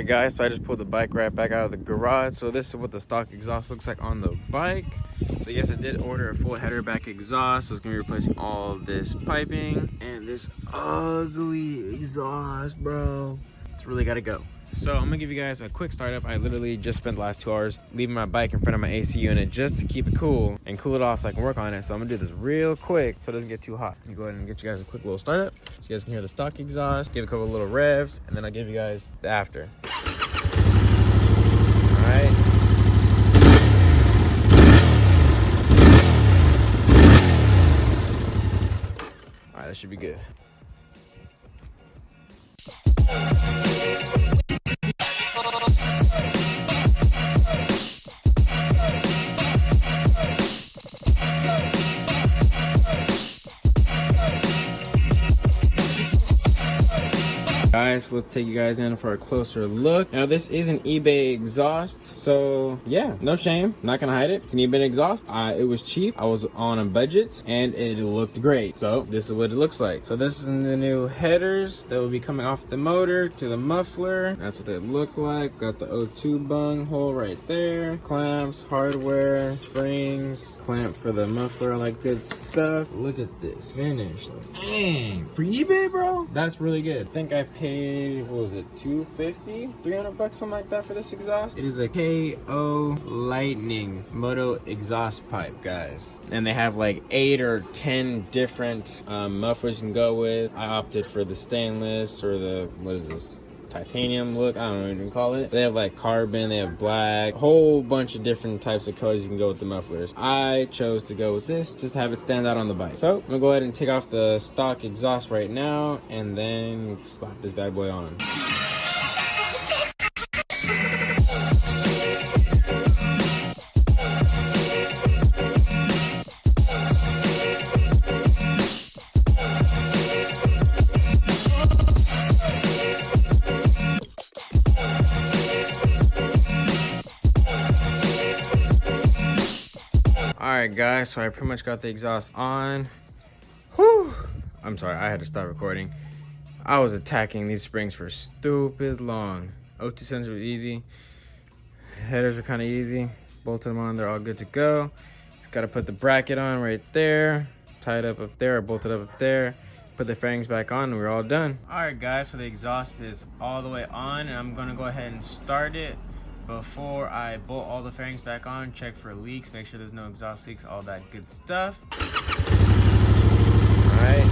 Alright guys, so I just pulled the bike right back out of the garage. So this is what the stock exhaust looks like on the bike. So yes, I did order a full header back exhaust. So it's gonna be replacing all this piping and this ugly exhaust, bro. It's really gotta go. So I'm gonna give you guys a quick startup. I literally just spent the last 2 hours leaving my bike in front of my AC unit just to keep it cool and cool it off so I can work on it. So I'm gonna do this real quick so it doesn't get too hot. Let me go ahead and get you guys a quick little startup so you guys can hear the stock exhaust, give a couple little revs, and then I'll give you guys the after. All right. All right, that should be good. Guys, let's take you guys in for a closer look. Now this is an eBay exhaust, so yeah, no shame, not gonna hide it. It's an eBay exhaust. It was cheap, I was on a budget, and it looked great. So this is what it looks like. So this is the new headers that will be coming off the motor to the muffler. That's what they look like. Got the O2 bung hole right there, clamps, hardware, springs, clamp for the muffler, all that good stuff. Look at this finish. Like, dang, for eBay, bro, that's really good. I think I paid, what was it, $250, $300, something like that for this exhaust. It is a KO Lightning Moto exhaust pipe, guys, and they have like 8 or 10 different mufflers you can go with. I opted for the stainless or the, what is this, titanium look, I don't know what you can call it. They have like carbon, they have black, a whole bunch of different types of colors you can go with the mufflers. I chose to go with this, just to have it stand out on the bike. So I'm gonna go ahead and take off the stock exhaust right now and then slap this bad boy on. Alright guys, so I pretty much got the exhaust on. Whew! I'm sorry, I had to stop recording. I was attacking these springs for stupid long. O2 sensor was easy. Headers were kind of easy. Bolted them on, they're all good to go. Got to put the bracket on right there. Tie it up there, or bolted up there. Put the fairings back on and we're all done. Alright guys, so the exhaust is all the way on and I'm gonna go ahead and start it. Before I bolt all the fairings back on, check for leaks, make sure there's no exhaust leaks, all that good stuff. All right.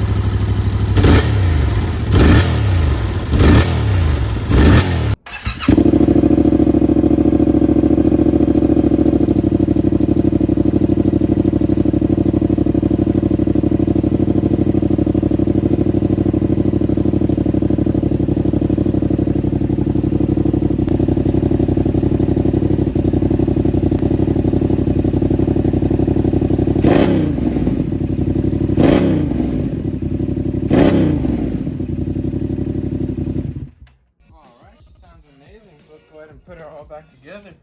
Let's go ahead and put it all back together.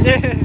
Yeah.